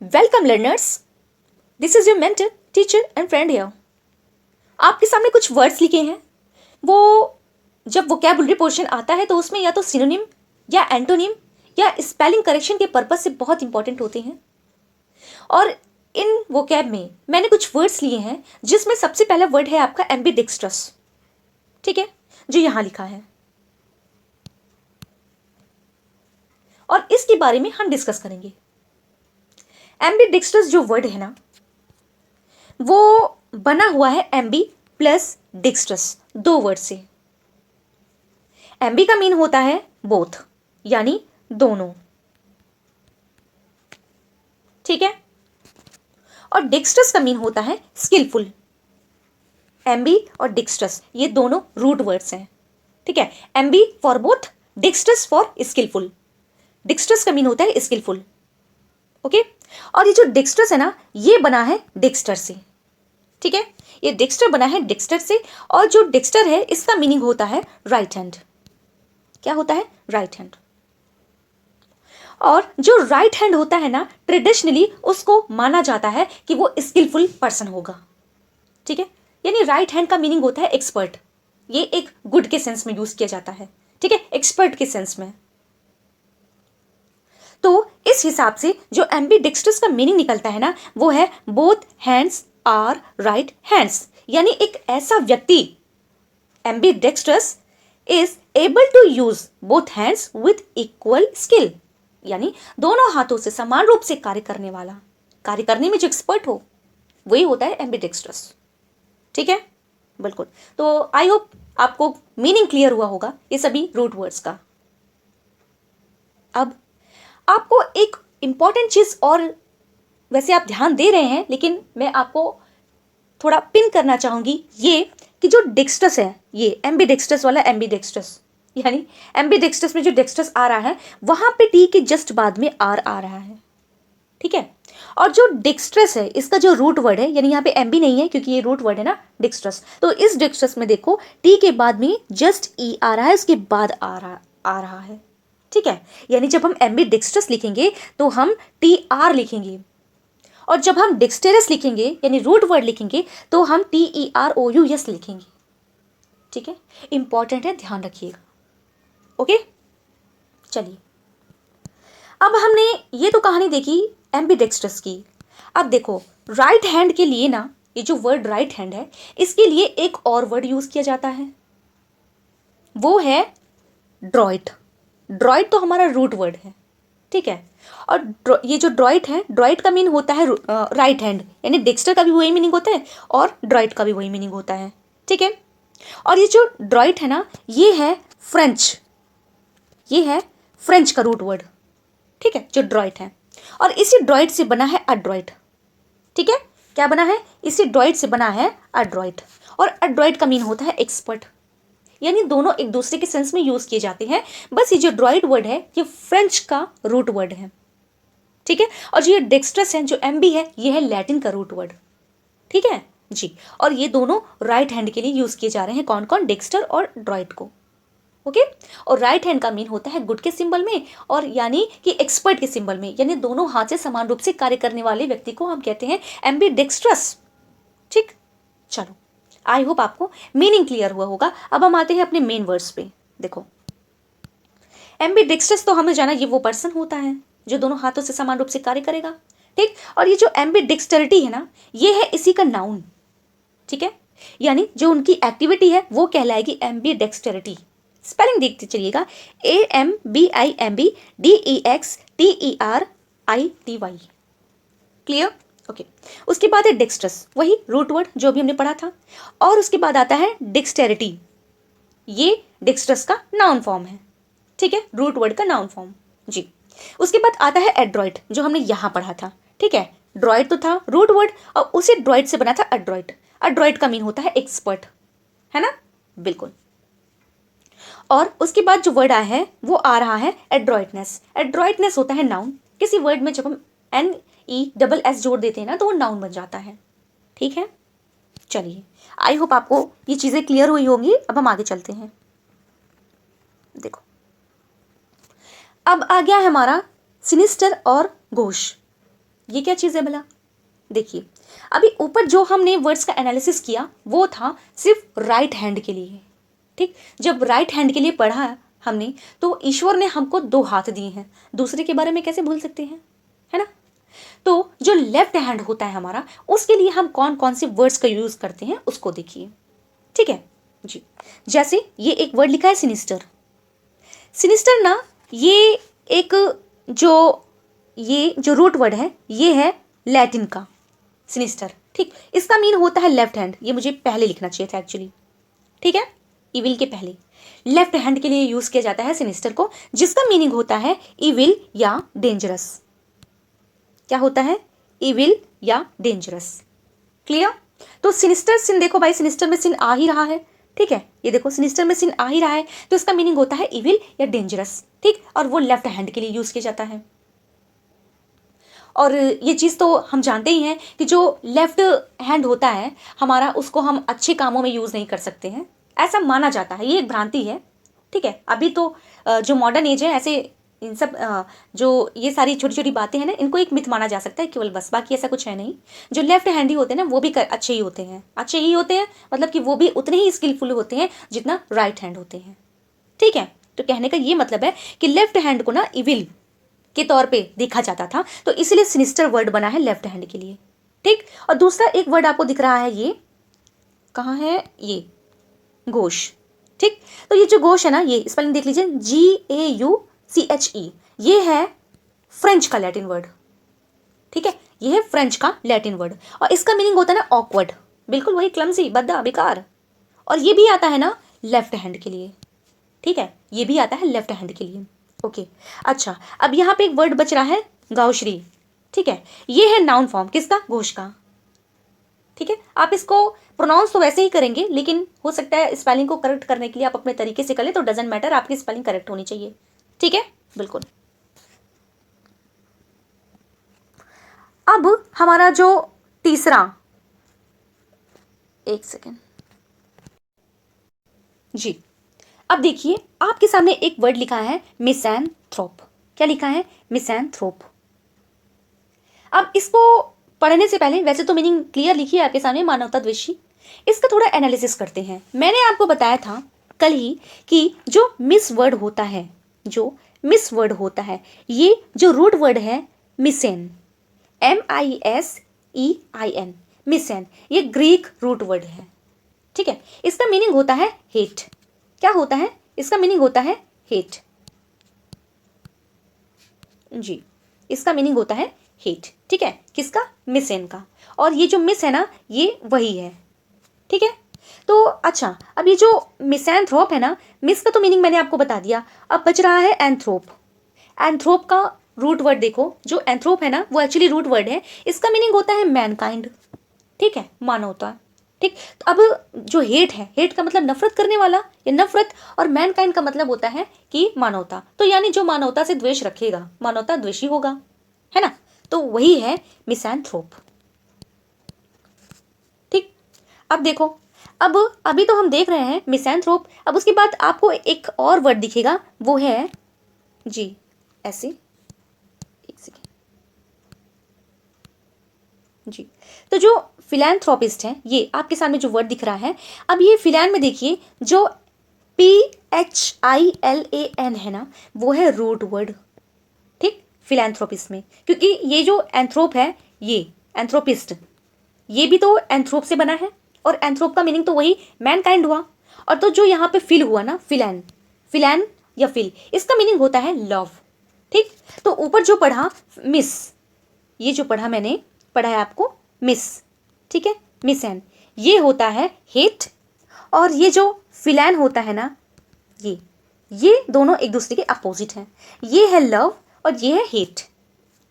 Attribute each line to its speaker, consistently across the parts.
Speaker 1: Welcome learners, this is your mentor, teacher and friend here. आपके सामने कुछ words लिखे हैं। वो जब वोकैबुलरी पोर्शन आता है तो उसमें या तो सिनोनिम या एंटोनिम या स्पेलिंग करेक्शन के पर्पज से बहुत इंपॉर्टेंट होते हैं। और इन वोकैब में मैंने कुछ वर्ड्स लिए हैं जिसमें सबसे पहला वर्ड है आपका एम्बीडेक्स्ट्रस। ठीक है, जो यहां लिखा है और इसके बारे में हम डिस्कस करेंगे। एम्बीडेक्स्ट्रस जो वर्ड है ना, वो बना हुआ है एम्बी प्लस डिक्स्ट्रस, दो वर्ड से। एम्बी का मीन होता है बोथ, यानी दोनों। ठीक है, और डिक्स्ट्रस का मीन होता है स्किलफुल। एम्बी और डिक्स्ट्रस ये दोनों रूट वर्ड्स हैं। ठीक है, Aamby for both, डिक्स्ट्रस for skilful. डिक्स्ट्रस का मीन होता है स्किलफुल। ओके, और ये जो डिक्स्ट्रस है ना, ये बना है डिक्स्टर से। ठीक है, ये डिक्स्टर बना है डिक्स्टर से, और जो डिक्स्टर है इसका मीनिंग होता है राइट हैंड। क्या होता है? Right hand. और जो राइट हैंड होता है ना, ट्रेडिशनली उसको माना जाता है कि वो स्किलफुल पर्सन होगा। ठीक है, यानी राइट हैंड का मीनिंग होता है एक्सपर्ट। ये एक गुड के सेंस में यूज किया जाता है। ठीक है, एक्सपर्ट के सेंस में। तो इस हिसाब से जो एम्बीडेक्स्ट्रस का मीनिंग निकलता है ना, वो है both hands are right hands. यानी एक ऐसा व्यक्ति, ambidextrous is able to use both hands with equal skill. यानी दोनों हाथों से समान रूप से कार्य करने वाला, कार्य करने में जो एक्सपर्ट हो, वही होता है एम्बीडेक्स्ट्रस। ठीक है, बिल्कुल। तो आई होप आपको मीनिंग क्लियर हुआ होगा ये सभी रूट वर्ड्स का। अब आपको एक इंपॉर्टेंट चीज, और वैसे आप ध्यान दे रहे हैं लेकिन मैं आपको थोड़ा पिन करना चाहूंगी, ये कि जो डिक्स्ट्रस है, ये एम्बीडेक्स्ट्रस वाला एम्बीडेक्स्ट्रस, यानी एम्बीडेक्स्ट्रस में जो डेक्स्ट्रस आ रहा है वहां पे टी के जस्ट बाद में आर आ रहा है। ठीक है, और जो डिक्स्ट्रस है इसका जो रूट वर्ड है, यानी यहाँ पे एम्बी नहीं है क्योंकि ये रूट वर्ड है ना डिक्स्ट्रस, तो इस डिक्स्ट्रस में देखो टी के बाद में जस्ट ई आ रहा है, उसके बाद आ रहा है। ठीक है, यानी जब हम एम्बीडेक्स्ट्रस लिखेंगे तो हम टी आर लिखेंगे, और जब हम डिक्स्टेरस लिखेंगे यानी रूट वर्ड लिखेंगे तो हम T E R O U S लिखेंगे। ठीक है, इंपॉर्टेंट है, ध्यान रखिएगा। ओके, चलिए, अब हमने ये तो कहानी देखी एम्बीडेक्स्ट्रस की। अब देखो राइट हैंड के लिए ना, ये जो वर्ड राइट हैंड है इसके लिए एक और वर्ड यूज किया जाता है, वो है ड्रॉइट। ड्रॉइट तो हमारा रूट वर्ड है। ठीक है, और ये जो ड्रॉइट है, ड्रॉइट का मीन होता है राइट हैंड, यानी डेक्स्टर का भी वही मीनिंग होता है और ड्रॉइट का भी वही मीनिंग होता है। ठीक है, और ये जो ड्रॉइट है ना, ये है फ्रेंच, ये है फ्रेंच का रूट वर्ड। ठीक है, जो ड्रॉइट है, और इसी ड्रॉइट से बना है अड्रॉइट। ठीक है, क्या बना है? इसी ड्रॉइट से बना है अड्रॉइट, और अड्रॉइट का मीन होता है एक्सपर्ट। यानी दोनों एक दूसरे के सेंस में यूज किए जाते हैं, बस ये जो ड्रॉइट वर्ड है ये फ्रेंच का रूट वर्ड है। ठीक है, और जो ये डेक्स्ट्रस है, जो एम्बी है, ये है लैटिन का रूट वर्ड। ठीक है जी, और ये दोनों राइट हैंड के लिए यूज किए जा रहे हैं। कौन कौन? डेक्स्टर और ड्रॉइट को। ओके, और राइट हैंड का मीन होता है गुड के सिंबल में, और यानी कि एक्सपर्ट के सिंबल में, यानी दोनों हाथ से समान रूप से कार्य करने वाले व्यक्ति को हम कहते हैं एम्बीडेक्स्ट्रस। ठीक, चलो, आई होप आपको मीनिंग क्लियर हुआ होगा। अब हम आते हैं अपने मेन वर्ड्स पे। देखो, एम्बीडेक्स्ट्रस तो हमें जाना, ये वो पर्सन होता है जो दोनों हाथों से समान रूप से कार्य करेगा। ठीक, और ये जो एम्बीडेक्स्टरिटी है ना, ये है इसी का नाउन। ठीक है, यानी जो उनकी एक्टिविटी है वो कहलाएगी एम्बीडेक्स्टरिटी। स्पेलिंग देखते चलिएगा, AMBIMBDEXTERITY। क्लियर? ओके, उसके बाद है डेक्स्ट्रस, वही रूट वर्ड जो अभी हमने पढ़ा था, और उसके बाद आता है डिक्सटेरिटी। ये डेक्स्ट्रस का नाउन फॉर्म है। ठीक है, रूट वर्ड का नाउन फॉर्म जी। उसके बाद आता है एड्रॉइट, जो हमने यहां पढ़ा था। ठीक है, ड्रॉइट तो था रूट वर्ड, और उसी ड्रॉइट से बना था अड्रॉइट। अड्रॉइट का मीन होता है एक्सपर्ट, है ना? बिल्कुल। और उसके बाद जो वर्ड आया है वो आ रहा है एड्रॉइटनेस। एड्रॉइटनेस होता है नाउन। किसी वर्ड में जब हम NESS जोड़ देते हैं ना, तो वो नाउन बन जाता है। ठीक है, चलिए, आई होप आपको ये चीजें क्लियर हुई होंगी। अब हम आगे चलते हैं। देखो, अब आ गया है हमारा सिनिस्टर और घोष। ये क्या चीज़ है भला? देखिए, अभी ऊपर जो हमने वर्ड्स का एनालिसिस किया वो था सिर्फ राइट हैंड के लिए, ठीक। जब राइट हैंड के लिए पढ़ा हमने तो ईश्वर ने हमको 2 हाथ दिए हैं, दूसरे के बारे में कैसे भूल सकते हैं, है ना। तो जो लेफ्ट हैंड होता है हमारा, उसके लिए हम कौन कौन से वर्ड्स का यूज करते हैं उसको देखिए, ठीक है जी। जैसे ये एक वर्ड लिखा है सिनिस्टर। सिनिस्टर ना, ये एक जो रूट वर्ड है ये है लैटिन का सिनिस्टर, ठीक। इसका मीन होता है लेफ्ट हैंड। ये मुझे पहले लिखना चाहिए था एक्चुअली, ठीक है, इविल के पहले। लेफ्ट हैंड के लिए यूज किया जाता है सिनिस्टर को, जिसका मीनिंग होता है इविल या डेंजरस। क्या होता है? इविल या डेंजरस। क्लियर? तो सिनिस्टर सिन, देखो भाई सिनिस्टर में सिन आ ही रहा है, ठीक है, ये देखो सिनिस्टर में सिन आ ही रहा है, तो इसका मीनिंग होता है इविल या डेंजरस, ठीक। और वो लेफ्ट हैंड के लिए यूज किया जाता है। और ये चीज़ तो हम जानते ही हैं कि जो लेफ्ट हैंड होता है हमारा, उसको हम अच्छे कामों में यूज़ नहीं कर सकते हैं, ऐसा माना जाता है। ये एक भ्रांति है, ठीक है। अभी तो जो मॉडर्न एज है, ऐसे इन सब जो ये सारी छोटी छोटी बातें हैं ना, इनको एक मिथ माना जा सकता है केवल, बस, बाकी ऐसा कुछ है नहीं। जो लेफ्ट हैंड ही होते हैं ना, वो भी अच्छे ही होते हैं, अच्छे ही होते हैं, मतलब कि वो भी उतने ही स्किलफुल होते हैं जितना राइट हैंड होते हैं, ठीक है। तो कहने का ये मतलब है कि लेफ्ट हैंड को ना इविल के तौर पे देखा जाता था, तो इसलिए सिनिस्टर वर्ड बना है लेफ्ट हैंड के लिए, ठीक। और दूसरा एक वर्ड आपको दिख रहा है, ये कहाँ है, ये गोश, ठीक। तो ये जो गोश है ना, ये स्पेलिंग देख लीजिए, GAUCHE, ये है फ्रेंच का लैटिन वर्ड, ठीक है, ये है फ्रेंच का लैटिन वर्ड। और इसका मीनिंग होता है ना ऑकवर्ड, बिल्कुल वही, क्लमसी, बद्दा, बेकार। और ये भी आता है ना लेफ्ट हैंड के लिए, ठीक है, ये भी आता है लेफ्ट हैंड के लिए, ओके। अच्छा, अब यहाँ पे एक वर्ड बच रहा है गाउश्री, ठीक है, ये है नाउन फॉर्म किसका? घोष का, ठीक है। आप इसको प्रोनाउंस तो वैसे ही करेंगे, लेकिन हो सकता है स्पेलिंग को करेक्ट करने के लिए आप अपने तरीके से करें, तो डजेंट मैटर, आपकी स्पेलिंग करेक्ट होनी चाहिए, ठीक है, बिल्कुल। अब हमारा जो तीसरा, एक सेकेंड जी, अब देखिए आपके सामने एक वर्ड लिखा है मिसैंथ्रोप। क्या लिखा है? मिसैंथ्रोप। अब इसको पढ़ने से पहले वैसे तो मीनिंग क्लियर लिखी है आपके सामने, मानवता द्वेषी। इसका थोड़ा एनालिसिस करते हैं। मैंने आपको बताया था कल ही कि जो मिस वर्ड होता है, जो मिस वर्ड होता है, ये जो रूट वर्ड है मिसेन, MISEIN, मिसेन, ये ग्रीक रूट वर्ड है, ठीक है। इसका मीनिंग होता है हेट। क्या होता है? इसका मीनिंग होता है हेट जी, इसका मीनिंग होता है हेट, ठीक है, किसका? मिसेन का। और ये जो मिस है ना, ये वही है, ठीक है। तो अच्छा, अब ये जो मिसैंथ्रोप है ना, मिस का तो मीनिंग मैंने आपको बता दिया, अब बच रहा है एंथ्रोप। एंथ्रोप का रूट वर्ड देखो, जो एंथ्रोप है ना वो एक्चुअली रूट वर्ड है, इसका मीनिंग होता है मैनकाइंड, ठीक है, मानवता, ठीक। तो अब जो हेट है, हेट का मतलब नफरत करने वाला या नफरत, और मैनकाइंड का मतलब होता है कि मानवता, तो यानी जो मानवता से द्वेष रखेगा, मानवता द्वेषी होगा, है ना। तो वही है मिसैंथ्रोप, ठीक। अब देखो, अब अभी तो हम देख रहे हैं मिसैंथ्रोप, अब उसके बाद आपको एक और वर्ड दिखेगा, वो है जी, ऐसे, एक सेकेंड जी। तो जो फिलैंथ्रोपिस्ट है, ये आपके सामने जो वर्ड दिख रहा है, अब ये फिलैन में देखिए, जो PHILAN है ना, वो है रूट वर्ड, ठीक, फिलैंथ्रोपिस्ट में। क्योंकि ये जो एंथ्रोप है, ये एंथ्रोपिस्ट, ये भी तो एंथ्रोप से बना है, और एंथ्रोप का मीनिंग तो वही मैनकाइंड हुआ। और तो जो यहाँ पे फिल हुआ ना, फिलैन, फिलैन या फिल, इसका मीनिंग होता है लव, ठीक। तो ऊपर जो पढ़ा मिस, ये जो पढ़ा मैंने, पढ़ा है आपको मिस, ठीक है, मिसैन, ये होता है हेट। और ये जो फिलैन होता है ना, ये दोनों एक दूसरे के अपोजिट हैं, ये है लव और ये है हेट,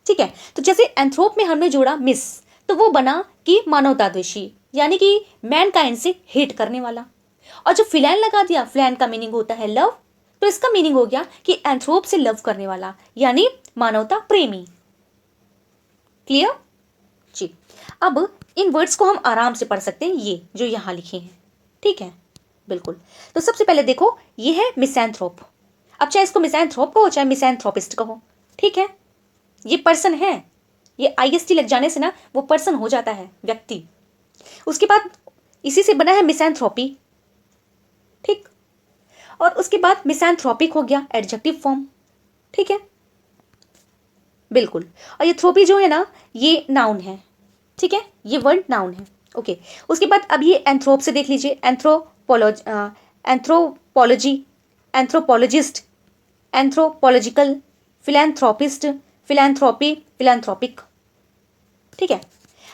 Speaker 1: ठीक है। तो जैसे एंथ्रोप में हमने जोड़ा मिस, तो वो बना कि मानवताद्वेषी, यानी कि मैनकाइंड से हेट करने वाला। और जो फिलैन लगा दिया, फिलैन का मीनिंग होता है लव, तो इसका मीनिंग हो गया कि एंथ्रोप से लव करने वाला, यानी मानवता प्रेमी। क्लियर जी। अब इन वर्ड्स को हम आराम से पढ़ सकते हैं, ये जो यहाँ लिखे हैं, ठीक है, बिल्कुल। तो सबसे पहले देखो, ये है मिसैंथ्रोप। अब चाहे इसको मिसैंथ्रोप कहो चाहे मिसैंथ्रोपिस्ट कहो, ठीक है, ये पर्सन है, ये IST लग जाने से ना वो पर्सन हो जाता है, व्यक्ति। उसके बाद इसी से बना है मिसैंथ्रोपी, ठीक। और उसके बाद मिसैंथ्रोपिक हो गया एडजेक्टिव फॉर्म, ठीक है, बिल्कुल। और ये थ्रोपी जो है ना ये नाउन है, ठीक है, ये वर्ड नाउन है, ओके। उसके बाद अब ये एंथ्रोप से देख लीजिए, anthropology, anthropologist, anthropological, philanthropist, philanthropy, philanthropic, ठीक है।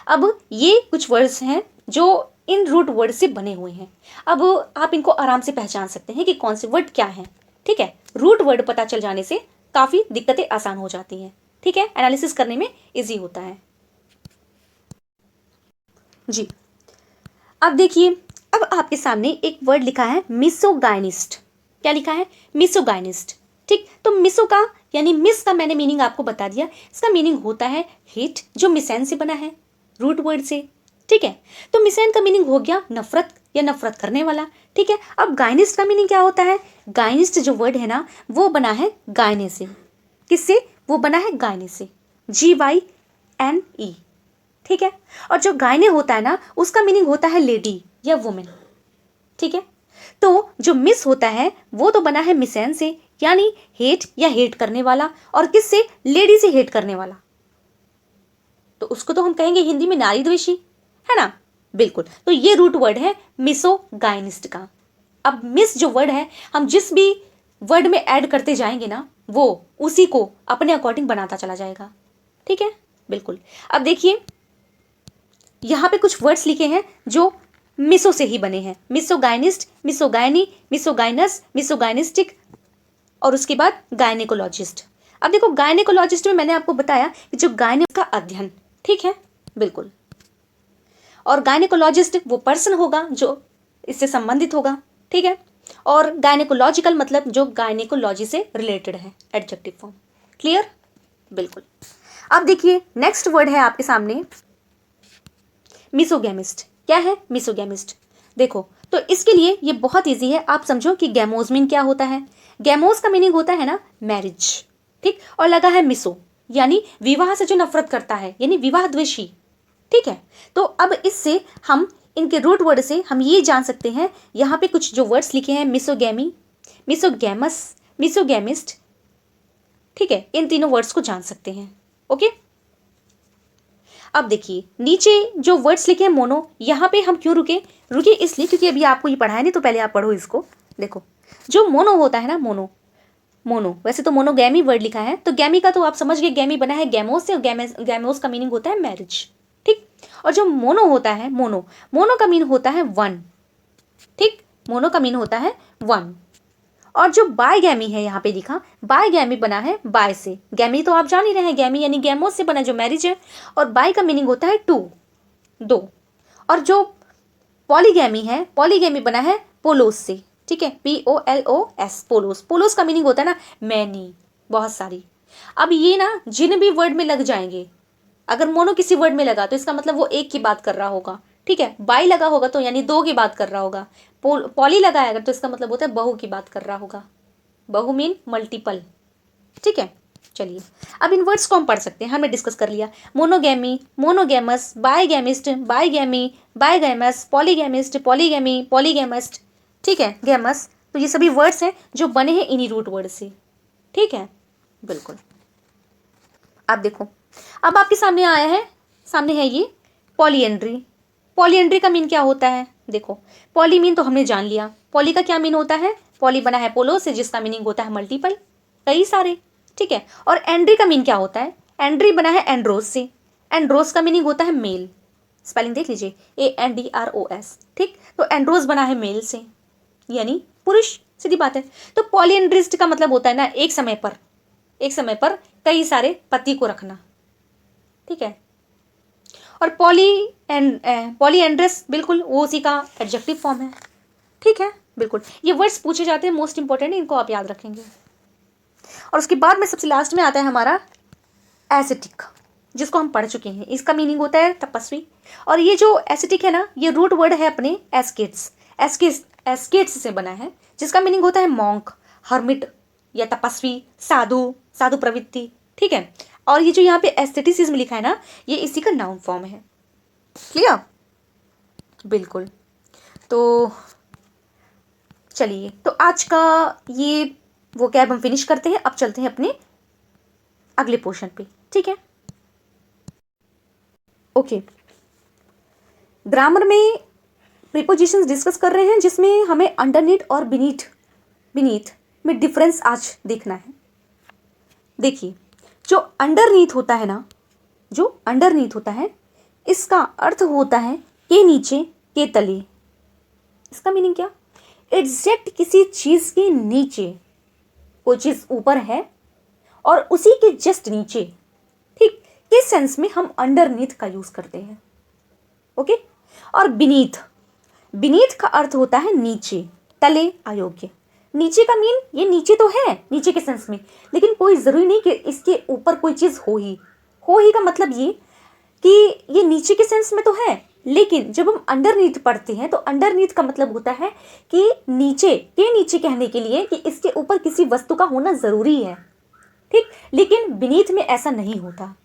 Speaker 1: अब ये कुछ वर्ड्स हैं जो इन रूट वर्ड से बने हुए हैं। अब आप इनको आराम से पहचान सकते हैं कि कौन से वर्ड क्या हैं, ठीक है। रूट वर्ड पता चल जाने से काफ़ी दिक्कतें आसान हो जाती हैं, ठीक है, एनालिसिस करने में इजी होता है जी। अब देखिए, अब आपके सामने एक वर्ड लिखा है मिसोगाइनिस्ट। क्या लिखा है? मिसोगाइनिस्ट, ठीक। तो मिसो का यानी मिस का मैंने मीनिंग आपको बता दिया। इसका मीनिंग होता है हेट, जो मिसैन से बना है, रूट वर्ड से, ठीक है। तो मिसैन का मीनिंग हो गया नफरत या नफरत करने वाला, ठीक है। अब गाइनिस्ट का मीनिंग क्या होता है? गाइनिस्ट जो वर्ड है ना वो बना है गायने से। किससे? वो बना है गायने से, GYNE, ठीक है। और जो गायने होता है ना उसका मीनिंग होता है लेडी या वुमेन, ठीक है। तो जो मिस होता है वो तो बना है मिसैन से, यानी हेट या हेट करने वाला, और किससे? लेडी से हेट करने वाला, तो उसको तो हम कहेंगे हिंदी में नारी द्वेषी, है ना, बिल्कुल। तो ये रूट वर्ड है मिसोगाइनिस्ट का। अब मिस जो वर्ड है हम जिस भी वर्ड में ऐड करते जाएंगे ना वो उसी को अपने अकॉर्डिंग बनाता चला जाएगा, ठीक है, बिल्कुल। अब देखिए यहाँ पे कुछ वर्ड्स लिखे हैं जो मिसो से ही बने हैं, मिसोगाइनिस्ट, मिसोगाइनी, मिसोगाइनस, मिसोगाइनिस्टिक, और उसके बाद गायनेकोलॉजिस्ट। अब देखो गायनेकोलॉजिस्ट में मैंने आपको बताया कि जो गायने का अध्ययन, ठीक है, बिल्कुल। और गायनेकोलॉजिस्ट वो पर्सन होगा जो इससे संबंधित होगा, ठीक है। और गायनेकोलॉजिकल मतलब जो गायनेकोलॉजी से रिलेटेड है, एडजेक्टिव फॉर्म, क्लियर, बिल्कुल। अब देखिए नेक्स्ट वर्ड है आपके सामने मिसोगैमिस्ट। क्या है? मिसोगैमिस्ट। देखो तो इसके लिए ये बहुत इजी है, आप समझो कि गैमोज मीन क्या होता है। गैमोज का मीनिंग होता है ना मैरिज, ठीक, और लगा है मिसो यानी विवाह से जो नफरत करता है, यानी विवाह द्वेषी, ठीक है। तो अब इससे हम इनके रूट वर्ड से हम ये जान सकते हैं, यहाँ पे कुछ जो वर्ड्स लिखे हैं मिसोगैमी, मिसोगैमस, मिसोगैमिस्ट, ठीक है, इन तीनों वर्ड्स को जान सकते हैं, ओके। अब देखिए नीचे जो वर्ड्स लिखे हैं मोनो, यहाँ पे हम क्यों रुके? रुके इसलिए क्योंकि अभी आपको ये पढ़ाया नहीं, तो पहले आप पढ़ो इसको। देखो जो मोनो होता है ना, मोनो, मोनो वैसे तो मोनोगैमी वर्ड लिखा है, तो गैमी का तो आप समझ गए, गैमी बना है गैमोस से, और गैमोस का मीनिंग होता है मैरिज, ठीक। और जो मोनो होता है, मोनो, मोनो का मीन होता है वन, ठीक, मोनो का मीन होता है वन। और जो बायगैमी है यहाँ पे लिखा, बायगैमी बना है बाय से, गैमी तो आप जान ही रहे हैं, गैमी यानी गैमोस से बना जो मैरिज है, और बाय का मीनिंग होता है टू, दो। और जो पॉलीगैमी है, पॉलीगैमी बना है पोलोस से, ठीक है, POLOS, पोलोस, पोलोस का मीनिंग होता है ना मैनी, बहुत सारी। अब ये ना जिन भी वर्ड में लग जाएंगे, अगर मोनो किसी वर्ड में लगा तो इसका मतलब वो एक की बात कर रहा होगा, ठीक है। बाई लगा होगा तो यानी दो की बात कर रहा होगा। पॉली लगाया अगर तो इसका मतलब होता है बहु की बात कर रहा होगा, बहु मीन मल्टीपल, ठीक है। चलिए अब इन वर्ड्स को हम पढ़ सकते हैं, हमने डिस्कस कर लिया, मोनोगैमी, मोनोगैमस, बायगैमिस्ट, बायगैमी, बायगैमस, पॉलीगैमिस्ट, पॉलीगैमी, पॉलीगैमस्ट, ठीक है, गैमस। तो ये सभी वर्ड्स हैं जो बने हैं इन्हीं रूट वर्ड से, ठीक है, बिल्कुल। अब देखो अब आपके सामने आया है, सामने है ये पॉलीएंड्री। पॉलीएंड्री का मीन क्या होता है? देखो पॉली मीन तो हमने जान लिया, पॉली का क्या मीन होता है? पॉली बना है पोलो से, जिसका मीनिंग होता है मल्टीपल, कई सारे, ठीक है। और एंड्री का मीन क्या होता है? एंड्री बना है एंड्रोस से, एंड्रोस का मीनिंग होता है मेल, स्पेलिंग देख लीजिए, ANDROS, ठीक। तो एंड्रोस बना है मेल से, यानी पुरुष, सीधी बात है। तो पॉलीएंड्रिस्ट का मतलब होता है ना एक समय पर कई सारे पति को रखना, ठीक है। और पॉलीएंड्रस बिल्कुल वो उसी का एडजेक्टिव फॉर्म है, ठीक है, बिल्कुल। ये वर्ड्स पूछे जाते हैं, मोस्ट इंपॉर्टेंट है, इनको आप याद रखेंगे। और उसके बाद में सबसे लास्ट में आता है हमारा एसेटिक, जिसको हम पढ़ चुके हैं, इसका मीनिंग होता है तपस्वी। और ये जो एसेटिक है ना, ये रूट वर्ड है अपने एस्केट्स से बना है, जिसका मीनिंग होता है मॉन्क, हर्मिट या तपस्वी, साधु, साधु प्रवृत्ति, ठीक है। और ये जो यहाँ पे एस्थेटिसिज्म लिखा है ना, ये इसी का नाउन फॉर्म है। क्लियर? बिल्कुल। तो चलिए, तो आज का ये वो कैब हम फिनिश करते हैं। अब चलते हैं अपने अगले पोर्शन पे, ठीक है। ओके, ग्रामर में प्रीपोजिशंस डिस्कस कर रहे हैं जिसमें हमें अंडरनीथ और बीनीथ में डिफरेंस आज देखना है। देखिए, जो अंडरनीथ होता है ना, जो अंडरनीथ होता है, इसका अर्थ होता है के नीचे, के तले। इसका मीनिंग क्या? एग्जैक्ट किसी चीज के नीचे, कोई चीज ऊपर है और उसी के जस्ट नीचे, ठीक, किस सेंस में हम अंडरनीथ का यूज करते हैं। ओके। और बीनीथ का अर्थ होता है नीचे, तले, अयोग्य। नीचे का मीन, ये नीचे तो है, नीचे के सेंस में, लेकिन कोई जरूरी नहीं कि इसके ऊपर कोई चीज हो ही का मतलब ये कि ये नीचे के सेंस में तो है, लेकिन जब हम अंडरनीथ पढ़ते हैं तो अंडरनीथ का मतलब होता है कि नीचे के नीचे कहने के लिए कि इसके ऊपर किसी वस्तु का होना जरूरी है, ठीक। लेकिन बीनीथ में ऐसा नहीं होता।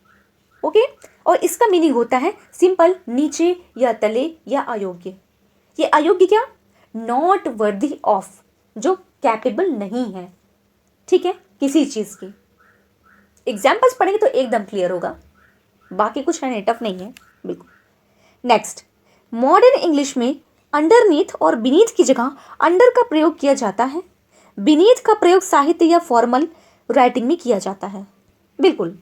Speaker 1: ओके। और इसका मीनिंग होता है सिंपल, नीचे या तले या अयोग्य। ये अयोग्य क्या? नॉट वर्दी ऑफ, जो कैपेबल नहीं है, ठीक है, किसी चीज की। एग्जाम्पल्स पढ़ेंगे तो एकदम क्लियर होगा, बाकी कुछ है टफ नहीं है, बिल्कुल। नेक्स्ट, मॉडर्न इंग्लिश में अंडरनीथ और बीनीथ की जगह अंडर का प्रयोग किया जाता है। बीनीथ का प्रयोग साहित्य या फॉर्मल राइटिंग में किया जाता है। बिल्कुल,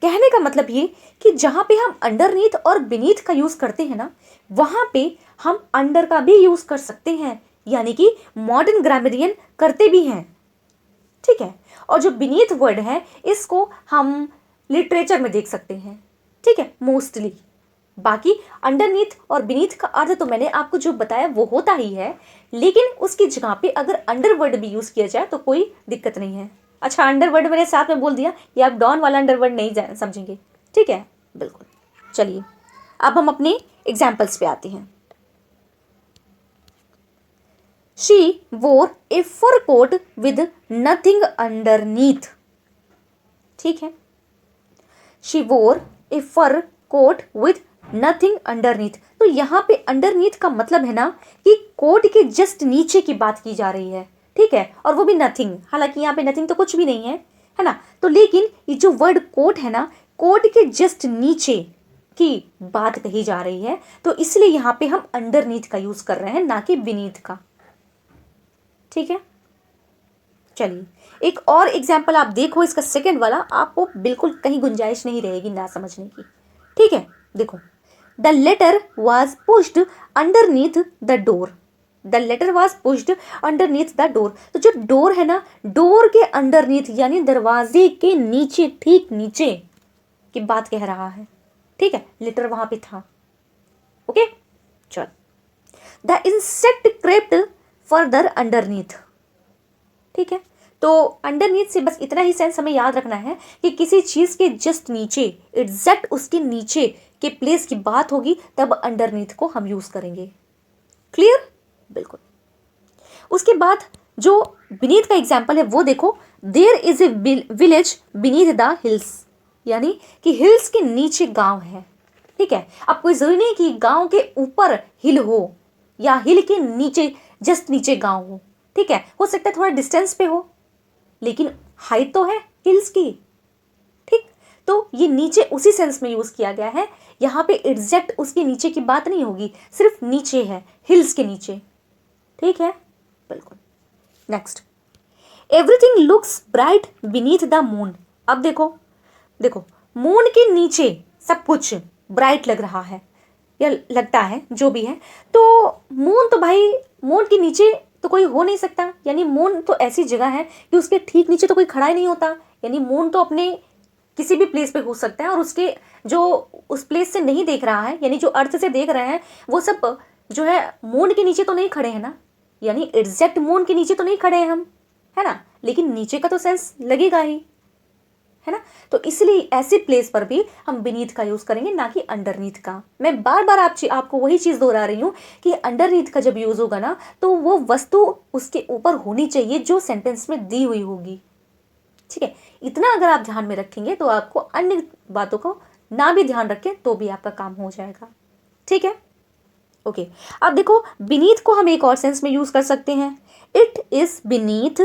Speaker 1: कहने का मतलब ये कि जहां पे हम अंडरनीथ और बीनीथ का यूज करते हैं ना, वहां पे हम अंडर का भी यूज कर सकते हैं, यानी कि मॉडर्न ग्रामरियन करते भी हैं, ठीक है। और जो बीनीथ वर्ड है, इसको हम लिटरेचर में देख सकते हैं, ठीक है, मोस्टली। बाकी अंडरनीथ और बीनीथ का अर्थ तो मैंने आपको जो बताया वो होता ही है, लेकिन उसकी जगह पे अगर अंडर वर्ड भी यूज किया जाए तो कोई दिक्कत नहीं है। अच्छा, अंडरवर्ड मैंने साथ में बोल दिया, ये आप डॉन वाला अंडरवर्ड नहीं समझेंगे, ठीक है, बिल्कुल। चलिए, अब हम अपने एग्जाम्पल्स पे आते हैं। She wore a fur coat with nothing underneath, ठीक है। She wore a fur coat with nothing underneath. तो यहाँ पे अंडरनीथ का मतलब है ना कि कोट के जस्ट नीचे की बात की जा रही है, ठीक है, और वो भी नथिंग। हालांकि यहाँ पे नथिंग तो कुछ भी नहीं है ना। तो लेकिन ये जो वर्ड कोट है ना, कोट के जस्ट नीचे की बात कही जा रही है, तो इसलिए यहाँ पे हम अंडरनीथ का यूज कर रहे हैं, ना कि बीनीथ का, ठीक है। चलिए, एक और एग्जाम्पल आप देखो, इसका सेकंड वाला, आपको बिल्कुल कहीं गुंजाइश नहीं रहेगी ना समझने की, ठीक है। देखो, the letter was pushed underneath the door. The letter was pushed underneath the door. तो जो डोर है ना, डोर के अंडरनीथ यानी दरवाजे के नीचे, ठीक नीचे की बात कह रहा है, ठीक है, लेटर वहां पे था। ओके, चल। The insect crept further underneath, ठीक है। तो अंडरनीथ से बस इतना ही सेंस हमें याद रखना है कि किसी चीज के जस्ट नीचे, एग्जैक्ट उसके नीचे के प्लेस की बात होगी, तब अंडरनीथ को हम यूज करेंगे। क्लियर? बिल्कुल। उसके बाद जो बीनीथ का एग्जाम्पल है वो देखो, there is a village beneath the hills, यानी कि हिल्स के नीचे गांव है, ठीक है। अब कोई जरूरी नहीं कि गांव के ऊपर हिल हो या हिल के नीचे, जस्ट नीचे गांव हो, ठीक है, हो सकता है थोड़ा डिस्टेंस पे हो, लेकिन हाइट तो है हिल्स की, ठीक। तो ये नीचे उसी सेंस में यूज किया गया है, यहाँ पे एग्जैक्ट उसके नीचे की बात नहीं होगी, सिर्फ नीचे है, हिल्स के नीचे, ठीक है, बिल्कुल। Next, everything looks bright beneath the moon. अब देखो, देखो, मून के नीचे सब कुछ ब्राइट लग रहा है या लगता है, जो भी है। तो मून तो भाई, मून के नीचे तो कोई हो नहीं सकता, यानी मून तो ऐसी जगह है कि उसके ठीक नीचे तो कोई खड़ा ही नहीं होता, यानी मून तो अपने किसी भी प्लेस पे हो सकता है, और उसके जो उस प्लेस से नहीं देख रहा है, यानी जो अर्थ से देख रहे हैं, वो सब जो है मून के नीचे तो नहीं खड़े हैं ना, यानी एग्जैक्ट मून के नीचे तो नहीं खड़े हैं हम, है ना, लेकिन नीचे का तो सेंस लगेगा ही, है ना। तो इसलिए ऐसे प्लेस पर भी हम बीनीथ का यूज करेंगे, ना कि अंडरनीथ का। मैं बार बार आपको वही चीज दोहरा रही हूँ कि अंडरनीथ का जब यूज होगा ना, तो वो वस्तु उसके ऊपर होनी चाहिए जो सेंटेंस में दी हुई होगी, ठीक है। इतना अगर आप ध्यान में रखेंगे तो आपको अन्य बातों को ना भी ध्यान रखें तो भी आपका काम हो जाएगा। ठीक है, ओके। अब देखो, बीनीथ को हम एक और सेंस में यूज कर सकते हैं। It is beneath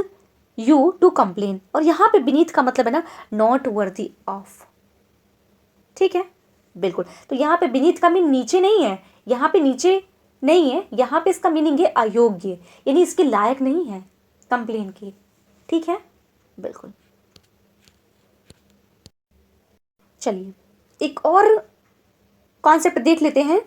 Speaker 1: you to complain, और यहाँ पे बीनीथ का मतलब है ना नॉट वर्दी ऑफ। ठीक है, बिल्कुल। तो यहाँ पे बीनीथ का मीन नीचे नहीं है, यहाँ पे नीचे नहीं है, यहाँ पे इसका मीनिंग है अयोग्य, यानी इसके लायक नहीं है कंप्लेन की। ठीक है, बिल्कुल। चलिए एक और कॉन्सेप्ट देख लेते हैं,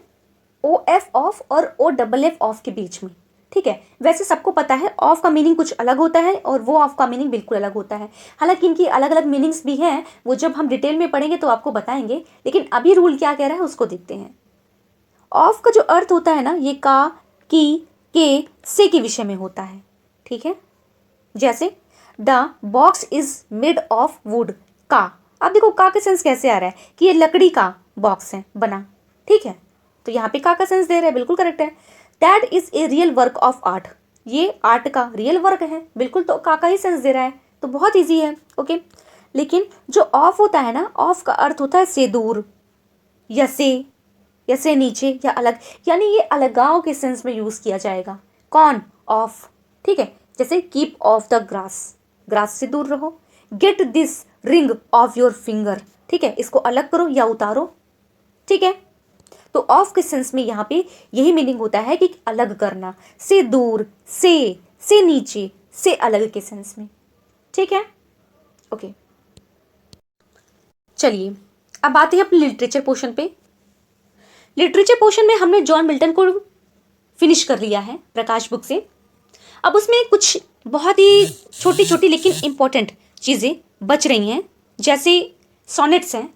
Speaker 1: ओ एफ ऑफ और ओ डबल एफ ऑफ के बीच में। ठीक है, वैसे सबको पता है ऑफ का मीनिंग कुछ अलग होता है और वो ऑफ का मीनिंग बिल्कुल अलग होता है। हालांकि इनकी अलग अलग मीनिंग्स भी हैं, वो जब हम डिटेल में पढ़ेंगे तो आपको बताएंगे, लेकिन अभी रूल क्या कह रहा है उसको देखते हैं। ऑफ का जो अर्थ होता है ना, ये का, की, के, से के विषय में होता है। ठीक है, जैसे the box is made of would, का। अब देखो का का सेंस कैसे आ रहा है कि ये लकड़ी का बॉक्स है बना। ठीक है, तो यहाँ पे का सेंस दे रहा है, बिल्कुल करेक्ट है। That is a real work of art, ये आर्ट का रियल वर्क है, बिल्कुल। तो का ही सेंस दे रहा है, तो बहुत ईजी है। ओके, लेकिन जो ऑफ होता है ना, ऑफ का अर्थ होता है से दूर, या से नीचे, या अलग, यानी ये अलगाव के सेंस में यूज किया जाएगा। कौन? ऑफ। ठीक है, जैसे keep of the grass, grass से दूर रहो। Get this ring of your finger, ठीक है, इसको अलग करो या उतारो। ठीक है, तो ऑफ के सेंस में यहाँ पे यही मीनिंग होता है कि अलग करना, से दूर, से नीचे, से अलग के सेंस में। ठीक है, ओके। चलिए अब आते हैं अपने लिटरेचर पोर्शन पे। लिटरेचर पोर्शन में हमने जॉन मिल्टन को फिनिश कर लिया है प्रकाश बुक से। अब उसमें कुछ बहुत ही छोटी छोटी लेकिन इंपॉर्टेंट चीज़ें बच रही हैं, जैसे सोनेट्स हैं।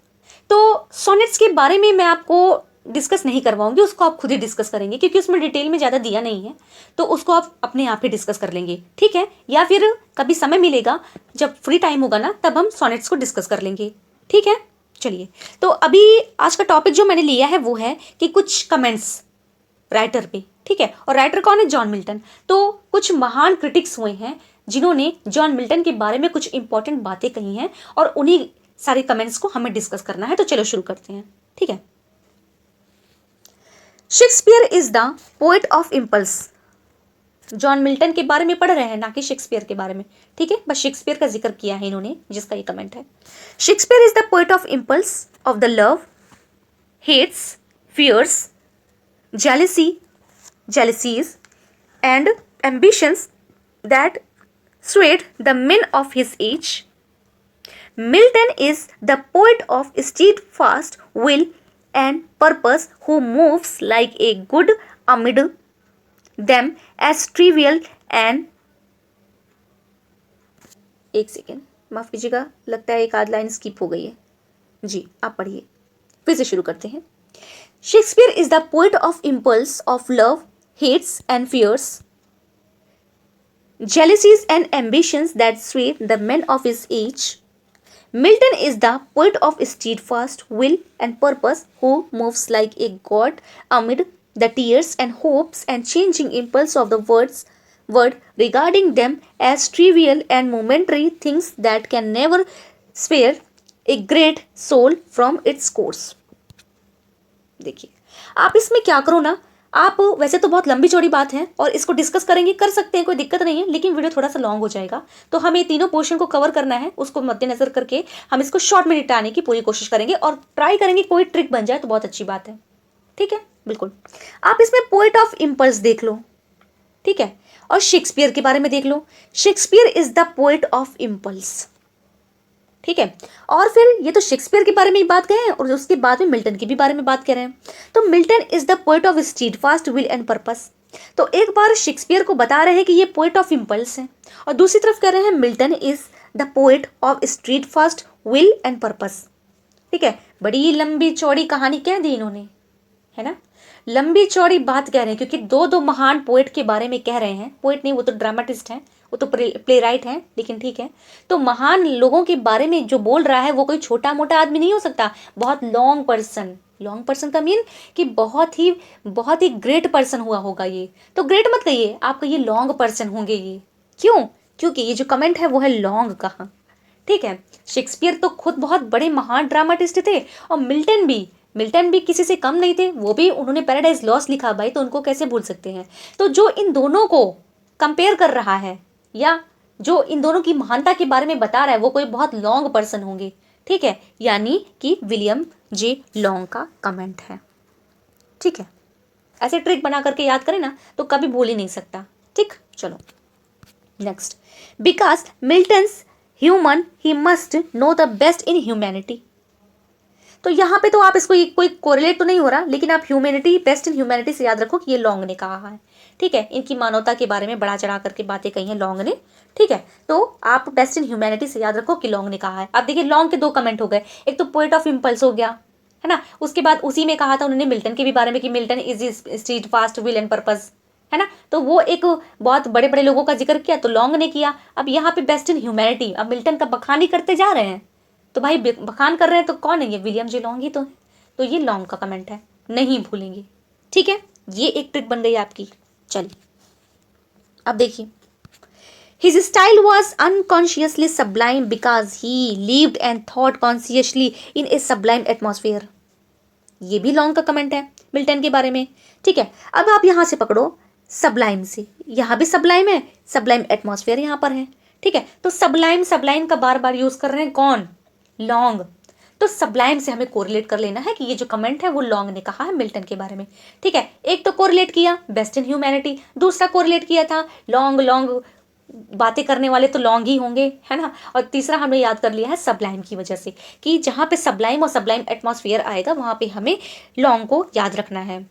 Speaker 1: तो सोनेट्स के बारे में मैं आपको डिस्कस नहीं करवाऊंगी, उसको आप खुद ही डिस्कस करेंगे, क्योंकि उसमें डिटेल में ज़्यादा दिया नहीं है, तो उसको आप अपने आप ही डिस्कस कर लेंगे। ठीक है, या फिर कभी समय मिलेगा जब फ्री टाइम होगा ना, तब हम सोनेट्स को डिस्कस कर लेंगे। ठीक है, चलिए। तो अभी आज का टॉपिक जो मैंने लिया है वो है कि कुछ कमेंट्स राइटर पे। ठीक है, और राइटर कौन है? John Milton. तो कुछ महान क्रिटिक्स हुए हैं जिन्होंने जॉन मिल्टन के बारे में कुछ इंपॉर्टेंट बातें कही हैं, और उन्हीं सारे कमेंट्स को हमें डिस्कस करना है। तो चलो शुरू करते हैं। ठीक है, Shakespeare is the poet of impulse. John Milton के बारे में पढ़ रहे हैं, ना कि शेक्सपियर के बारे में। ठीक है, बस शेक्सपियर का जिक्र किया है इन्होंने, जिसका ये कमेंट है। Shakespeare is the poet of impulse, of the love, hates, fears, jealousies and ambitions that swayed the men of his age. Milton is the poet of steadfast will and purpose, who moves like a god amid them as trivial and एक second माफ कीजिएगा, लगता है एक आध line skip हो गई है। जी आप पढ़िए, फिर से शुरू करते हैं। Shakespeare is the poet of impulse, of love, hates and fears, jealousies and ambitions that sway the men of his age. Milton is the poet of steadfast will and purpose, who moves like a god amid the tears and hopes and changing impulse of the word, regarding them as trivial and momentary things that can never spare a great soul from its course. देखिए, आप इसमें क्या करो ना, आप वैसे तो बहुत लंबी चौड़ी बात है और इसको डिस्कस करेंगे, कर सकते हैं, कोई दिक्कत नहीं है, लेकिन वीडियो थोड़ा सा लॉन्ग हो जाएगा, तो हमें तीनों पोर्शन को कवर करना है। उसको मद्देनजर करके हम इसको शॉर्ट में निपटाने की पूरी कोशिश करेंगे और ट्राई करेंगे कोई ट्रिक बन जाए तो बहुत अच्छी बात है। ठीक है, बिल्कुल। आप इसमें पोएट ऑफ इम्पल्स देख लो, ठीक है, और शेक्सपियर के बारे में देख लो। Shakespeare is the poet of impulse. ठीक है, और फिर ये तो शेक्सपियर के बारे में ही बात करें हैं, और उसके बाद में मिल्टन के भी बारे में बात कर रहे हैं। तो Milton is the poet of steadfast will and purpose. तो एक बार शेक्सपियर को बता रहे हैं कि ये पोएट ऑफ इम्पल्स है, और दूसरी तरफ कह रहे हैं Milton is the poet of steadfast will and purpose. ठीक है, बड़ी लंबी चौड़ी कहानी कह दी इन्होंने, है ना, लंबी चौड़ी बात कह रहे हैं, क्योंकि दो महान पोएट के बारे में कह रहे हैं। पोएट नहीं, वो तो ड्रामेटिस्ट हैं, वो तो प्ले राइट हैं, लेकिन ठीक है। तो महान लोगों के बारे में जो बोल रहा है वो कोई छोटा मोटा आदमी नहीं हो सकता, बहुत लॉन्ग पर्सन का मीन कि बहुत ही ग्रेट पर्सन हुआ होगा ये। तो ग्रेट मत कहिए, आप कहिए लॉन्ग पर्सन होंगे ये। क्यों? क्योंकि ये जो कमेंट है वो है लॉन्ग कहाँ। ठीक है। शेक्सपियर तो खुद बहुत बड़े महान ड्रामाटिस्ट थे, और मिल्टन भी किसी से कम नहीं थे, वो भी उन्होंने पैराडाइज लॉस्ट लिखा भाई, तो उनको कैसे भूल सकते हैं। तो जो इन दोनों को कंपेयर कर रहा है या जो इन दोनों की महानता के बारे में बता रहा है वो कोई बहुत लॉन्ग पर्सन होंगे, ठीक है, यानी कि विलियम जे लॉन्ग का कमेंट है। ठीक है, ऐसे ट्रिक बना करके याद करें ना तो कभी भूल ही नहीं सकता। ठीक, चलो next. Because Milton's human he must know the best in humanity. तो यहाँ पे तो आप इसको कोई कोरिलेट तो नहीं हो रहा, लेकिन आप ह्यूमैनिटी, बेस्ट इन ह्यूमैनिटी से याद रखो कि ये लॉन्ग ने कहा है। ठीक है, इनकी मानवता के बारे में बढ़ा चढ़ा करके बातें कही हैं लॉन्ग ने। ठीक है, तो आप बेस्ट इन ह्यूमैनिटी से याद रखो कि लॉन्ग ने कहा है। अब देखिए लॉन्ग के दो कमेंट हो गए, एक तो पोएट ऑफ इम्पल्स हो गया, है ना, उसके बाद उसी में कहा था उन्होंने मिल्टन के भी बारे में कि Milton is stead fast will and purpose, है ना, तो वो एक बहुत बड़े बड़े लोगों का जिक्र किया तो लॉन्ग ने किया। अब यहाँ पे बेस्ट इन ह्यूमैनिटी, अब मिल्टन का बखान ही करते जा रहे हैं, तो भाई बखान कर रहे हैं तो कौन है ये, विलियम जे लॉन्ग ही तो है, तो ये लॉन्ग का कमेंट है, नहीं भूलेंगे। ठीक है, ये एक ट्रिक बन गई आपकी। चलिए अब देखिए, His style was unconsciously sublime because he lived and thought consciously in a sublime atmosphere. ये भी लॉन्ग का कमेंट है मिल्टन के बारे में। ठीक है, अब आप यहां से पकड़ो सबलाइम से, यहां भी सबलाइम है, सबलाइम एटमॉस्फेयर यहां पर है। ठीक है, तो सबलाइम सबलाइम का बार बार यूज कर रहे हैं कौन, लॉन्ग, तो सबलाइम से हमें कोरिलेट कर लेना है कि ये जो कमेंट है वो लॉन्ग ने कहा है मिल्टन के बारे में। ठीक है, एक तो कोरिलेट किया बेस्ट इन ह्यूमैनिटी, दूसरा कोरिलेट किया था लॉन्ग, लॉन्ग बातें करने वाले तो लॉन्ग ही होंगे, है ना, और तीसरा हमने याद कर लिया है सबलाइम की वजह से कि जहाँ पे सबलाइम और सबलाइम एटमॉस्फेयर आएगा वहाँ पे हमें लॉन्ग को याद रखना है।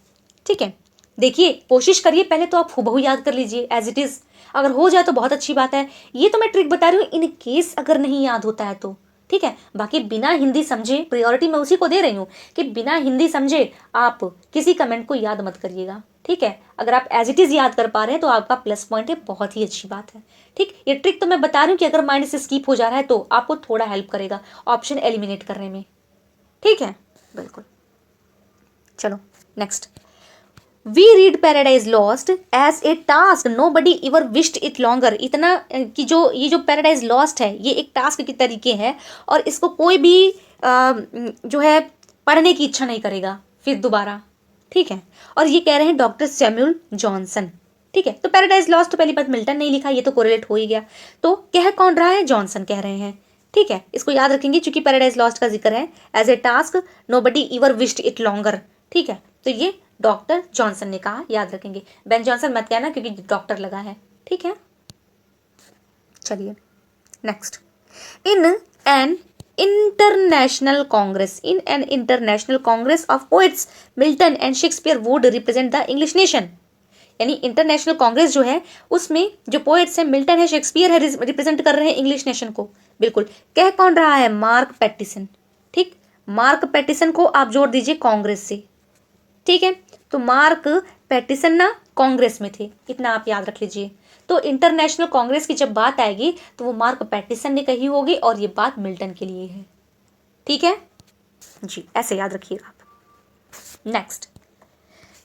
Speaker 1: ठीक है, देखिए कोशिश करिए, पहले तो आप हुबहू याद कर लीजिए एज इट इज़, अगर हो जाए तो बहुत अच्छी बात है। ये तो मैं ट्रिक बता रही हूँ इन केस अगर नहीं याद होता है तो। ठीक है, बाकी बिना हिंदी समझे, प्रायोरिटी मैं उसी को दे रही हूँ कि बिना हिंदी समझे आप किसी कमेंट को याद मत करिएगा। ठीक है, अगर आप एज इट इज़ याद कर पा रहे हैं तो आपका प्लस पॉइंट है, बहुत ही अच्छी बात है। ठीक, ये ट्रिक तो मैं बता रही हूँ कि अगर माइंड से स्किप हो जा रहा है तो आपको थोड़ा हेल्प करेगा ऑप्शन एलिमिनेट करने में। ठीक है, बिल्कुल। चलो next. We read Paradise Lost as a task nobody ever wished it longer. इतना कि जो ये जो पैराडाइज लॉस्ट है ये एक टास्क के तरीके है, और इसको कोई भी जो है पढ़ने की इच्छा नहीं करेगा फिर दोबारा। ठीक है, और ये कह रहे हैं डॉक्टर सैमुअल जॉनसन। ठीक है, तो पैराडाइज लॉस्ट तो पहली बात मिल्टन नहीं लिखा, ये तो कोरिलेट हो ही गया, तो कह कौन रहा है, जॉनसन कह रहे हैं। ठीक है, इसको याद रखेंगे क्योंकि पैराडाइज लॉस्ट का जिक्र है as a task nobody ever wished it longer. ठीक है, तो ये डॉक्टर जॉनसन ने कहा, याद रखेंगे। बेन जॉनसन मत कहना क्योंकि डॉक्टर लगा है। ठीक है, चलिए next. In an international Congress of poets Milton and Shakespeare would represent the English nation. यानी इंटरनेशनल कांग्रेस जो है उसमें जो पोएट्स हैं मिल्टन है, शेक्सपियर है, रिप्रेजेंट कर रहे हैं इंग्लिश नेशन को। बिल्कुल, कह कौन रहा है, मार्क पैटिसन। ठीक, मार्क पैटिसन को आप जोड़ दीजिए कांग्रेस से। ठीक है, तो मार्क पैटिसन ना कांग्रेस में थे, इतना आप याद रख लीजिए। तो इंटरनेशनल कांग्रेस की जब बात आएगी तो वो मार्क पैटिसन ने कही होगी और ये बात मिल्टन के लिए है। ठीक है जी, ऐसे याद रखिएगा आप। Next,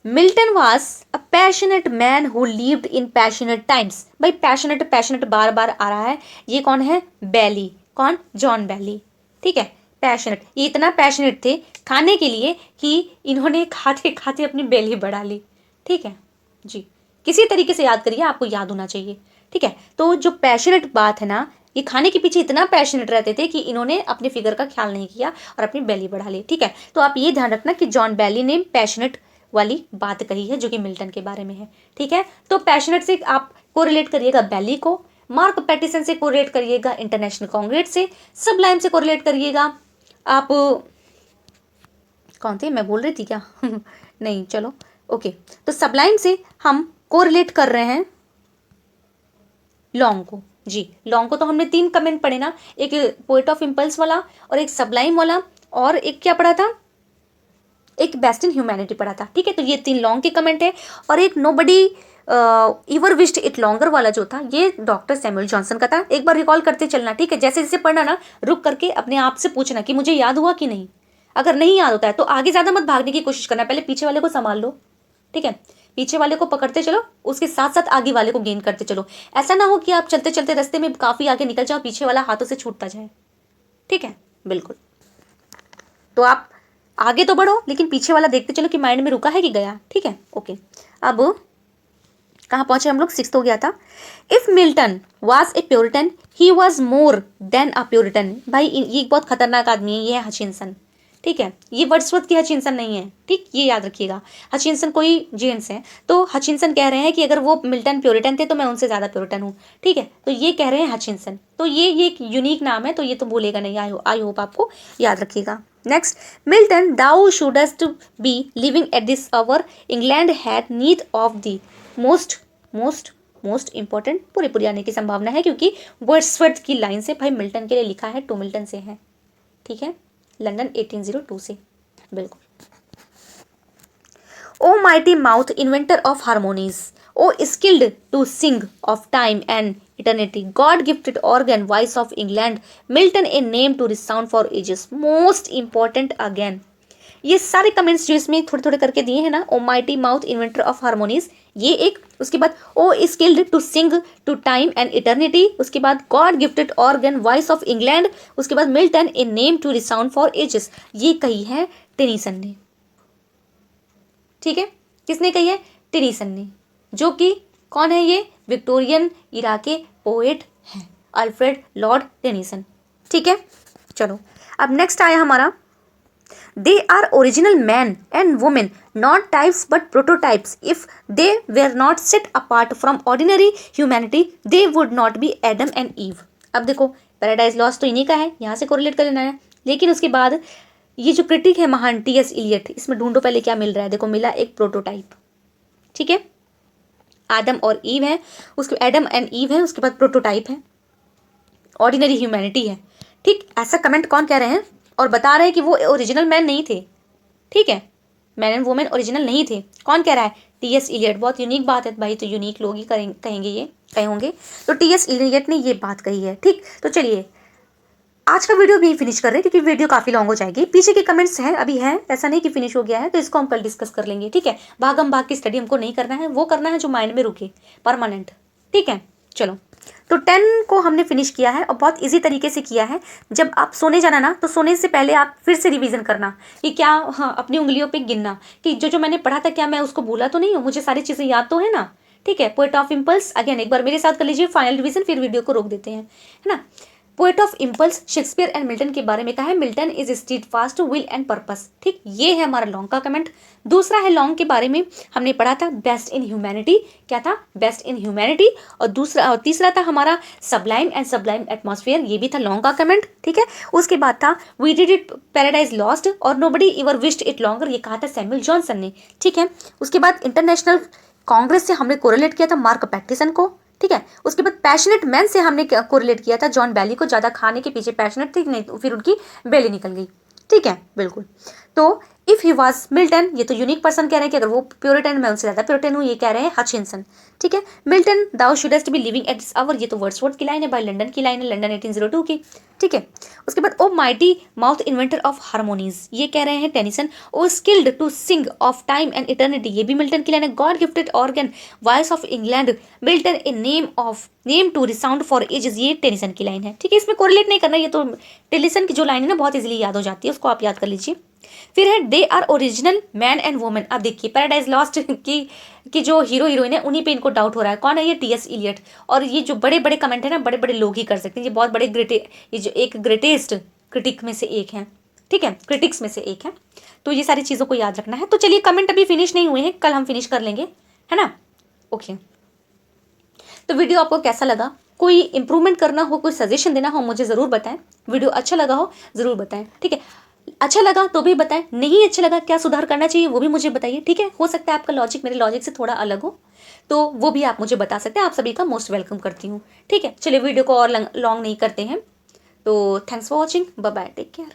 Speaker 1: Milton was a passionate man who lived in passionate times. भाई पैशनेट पैशनेट बार बार आ रहा है, ये कौन है, बैली, कौन, जॉन बैली। ठीक है, पैशनेट, ये इतना पैशनेट थे खाने के लिए कि इन्होंने खाते खाते अपनी बेली बढ़ा ली। ठीक है जी, किसी तरीके से याद करिए, आपको याद होना चाहिए। ठीक है, तो जो पैशनेट बात है ना, ये खाने के पीछे इतना पैशनेट रहते थे कि इन्होंने अपने फिगर का ख्याल नहीं किया और अपनी बेली बढ़ा ली। ठीक है, तो आप ये ध्यान रखना कि जॉन बैली ने पैशनेट वाली बात कही है जो कि मिल्टन के बारे में है। ठीक है, तो पैशनेट से आप कोरिलेट करिएगा बैली को, मार्क पैटिसन से कोरिलेट करिएगा इंटरनेशनल कांग्रेस से, सबलाइम से कोरिलेट करिएगा आप, कौन थे, मैं बोल रही थी क्या नहीं, चलो ओके, तो सबलाइम से हम कोरिलेट कर रहे हैं लॉन्ग को। जी, लॉन्ग को तो हमने 3 कमेंट पढ़े ना, एक पोएट ऑफ इम्पल्स वाला और एक सबलाइम वाला और एक क्या पढ़ा था, एक बेस्ट इन ह्यूमैनिटी पढ़ा था। ठीक है, तो ये 3 लॉन्ग के कमेंट है, और एक nobody ever wished it longer वाला जो था ये डॉक्टर सैमुअल जॉनसन का था। एक बार रिकॉल करते चलना। ठीक है, जैसे जैसे पढ़ना ना रुक करके अपने आप से पूछना कि मुझे याद हुआ कि नहीं। अगर नहीं याद होता है तो आगे ज़्यादा मत भागने की कोशिश करना, पहले पीछे वाले को संभाल लो। ठीक है, पीछे वाले को पकड़ते चलो, उसके साथ साथ आगे वाले को गेन करते चलो। ऐसा ना हो कि आप चलते चलते रास्ते में काफ़ी आगे निकल जाओ, पीछे वाला हाथों से छूटता जाए। ठीक है, बिल्कुल। तो आप आगे तो बढ़ो लेकिन पीछे वाला देखते चलो कि माइंड में रुका है कि गया, ठीक है, ओके। अब कहाँ पहुंचे हम लोग, 6 हो गया था। If Milton was a puritan he was more than a puritan. भाई ये बहुत खतरनाक आदमी है, ये है हचिंसन, ठीक है, ये वर्ड्सवर्थ की हचिंसन नहीं है, ठीक, ये याद रखिएगा। हचिंसन कोई जेंट्स है, तो हचिंसन कह रहे हैं कि अगर वो मिल्टन प्योरिटन थे तो मैं उनसे ज़्यादा प्योरिटन हूँ, ठीक है, तो ये कह रहे हैं हचिंसन। तो ये एक यूनिक नाम है, तो ये तो बोलेगा नहीं, आई होप आपको याद रखिएगा। Next, Milton thou shouldst be living at this hour, England had need of thee most most most important पूरी पूरी आने की संभावना है, क्योंकि वर्ड्सवर्थ की लाइन से भाई मिल्टन के लिए लिखा है, टू मिल्टन से है, ठीक है, लंदन 1802 से, बिल्कुल। O mighty mouth inventor of harmonies, O skilled to sing of time and eternity, God gifted organ voice of England, Milton a name to resound for ages, most important again. ये सारे comments जो इसमें थोड़े थोड़े करके दिए हैं ना, O mighty mouth inventor of harmonies, ये एक, उसके बाद O skilled to sing to time and eternity, उसके बाद God gifted organ voice of England, उसके बाद Milton a name to resound for ages, ये कही है टेनीसन ने, ठीक है, किसने कही है, टेनीसन ने, जो कि कौन है, ये विक्टोरियन इरा के पोएट हैं, अल्फ्रेड लॉर्ड टेनीसन, ठीक है। चलो अब नेक्स्ट आया हमारा, they are original men and women, not types but prototypes. If they were not set apart from ordinary humanity, they would not be Adam and Eve. अब देखो paradise lost तो इन्हीं का है, यहाँ से कोरिलेट कर लेना है, लेकिन उसके बाद ये जो क्रिटिक है महान टी.एस. इलियट, इसमें ढूंढो पहले क्या मिल रहा है, देखो मिला एक प्रोटोटाइप, ठीक है, आदम और ईव है, उसके एडम एंड ईव है, उसके बाद प्रोटोटाइप है, ऑर्डिनरी ह्यूमैनिटी है, ठीक, ऐसा कमेंट कौन कह रहे हैं और बता रहे हैं कि वो ओरिजिनल मैन नहीं थे, ठीक है, मैन एंड वुमेन ओरिजिनल नहीं थे, कौन कह रहा है, टी.एस. इलियट, बहुत यूनिक बात है भाई, तो यूनिक लोग ही कहेंगे, ये कहे होंगे, तो टी.एस. इलियट ने ये बात कही है, ठीक। तो चलिए आज का वीडियो भी फिनिश कर रहे हैं क्योंकि वीडियो काफ़ी लॉन्ग हो जाएगी, पीछे के कमेंट्स हैं अभी हैं, ऐसा नहीं कि फिनिश हो गया है, तो इसको हम कल डिस्कस कर लेंगे, ठीक है। भागम भाग की स्टडी हमको नहीं करना है, वो करना है जो माइंड में रुके, परमानेंट, ठीक है। चलो तो 10 को हमने फिनिश किया है और बहुत इजी तरीके से किया है। जब आप सोने जाना ना, तो सोने से पहले आप फिर से रिवीजन करना कि क्या, हाँ, अपनी उंगलियों पे गिनना कि जो जो मैंने पढ़ा था क्या मैं उसको भूला तो नहीं हूँ, मुझे सारी चीज़ें याद तो है ना, ठीक है। पोएट ऑफ इम्पल्स अगेन एक बार मेरे साथ कर लीजिए, फाइनल रिवीजन, फिर वीडियो को रोक देते हैं, है ना। Poet of impulse Shakespeare and Milton के बारे में कहा है, Milton is stead fast will and purpose, ठीक, ये है हमारा लॉन्ग का कमेंट। दूसरा है लॉन्ग के बारे में हमने पढ़ा था बेस्ट इन ह्यूमैनिटी, क्या था, बेस्ट इन ह्यूमैनिटी, और तीसरा था हमारा सबलाइम एंड सबलाइम एटमॉस्फेयर, ये भी था लॉन्ग का कमेंट, ठीक है। उसके बाद था we did it Paradise Lost और nobody ever wished it longer, ये कहा था सैमुअल जॉनसन ने, ठीक है। उसके बाद इंटरनेशनल कांग्रेस से हमने कोरिलेट किया था मार्क पैटिसन को, ठीक है। उसके बाद पैशनेट मैन से हमने कोरिलेट किया था जॉन बैली को, ज़्यादा खाने के पीछे पैशनेट थी, नहीं तो फिर उनकी बेली निकल गई, ठीक है, बिल्कुल। तो इफ़ ही वॉज मिल्टन, ये तो यूनिक पर्सन कह रहे हैं कि अगर वो प्योरिटन, मैं उनसे ज़्यादा प्योरिटन हूँ, ये कह रहे हैं हचिंसन, ठीक है। Milton thou shouldest be living at this hour, ये तो वर्ड्सवर्थ की लाइन है भाई, लंदन की लाइन है, लंदन 1802 की, ठीक है। उसके बाद O mighty mouth inventor of harmonies, ये कह रहे हैं Tennyson. O skilled to sing of time and eternity, ये भी मिल्टन की लाइन है। God gifted organ voice of England, Milton a name to resound for ages, ये टेनिसन की लाइन है, ठीक है। इसमें कोरिलेट नहीं करना, ये तो टेनिसन की जो लाइन है ना बहुत इजीली याद हो जाती है, उसको आप याद कर लीजिए। फिर है they are original man and women, अब देखिए पैराडाइज लॉस्ट की जो हीरो हीरोइन है उन्हीं पे इनको डाउट हो रहा है, कौन है ये, टी.एस. इलियट। और ये जो बड़े बड़े कमेंट है ना, बड़े बड़े लोग ही कर सकते हैं, ये बहुत बड़े ये जो एक ग्रेटेस्ट क्रिटिक में से एक है, ठीक है, क्रिटिक्स में से एक है, तो ये सारी चीज़ों को याद रखना है। तो चलिए कमेंट अभी फिनिश नहीं हुए हैं, कल हम फिनिश कर लेंगे, है ना, ओके। तो वीडियो आपको कैसा लगा, कोई इंप्रूवमेंट करना हो, कोई सजेशन देना हो, मुझे ज़रूर बताएं। वीडियो अच्छा लगा हो ज़रूर बताएं, ठीक है। अच्छा लगा तो भी बताएं, नहीं अच्छा लगा क्या सुधार करना चाहिए वो भी मुझे बताइए, ठीक है। हो सकता है आपका लॉजिक मेरे लॉजिक से थोड़ा अलग हो, तो वो भी आप मुझे बता सकते हैं, आप सभी का मोस्ट वेलकम करती हूँ, ठीक है। चलिए वीडियो को और लॉन्ग नहीं करते हैं, तो thanks for watching, bye bye, take care.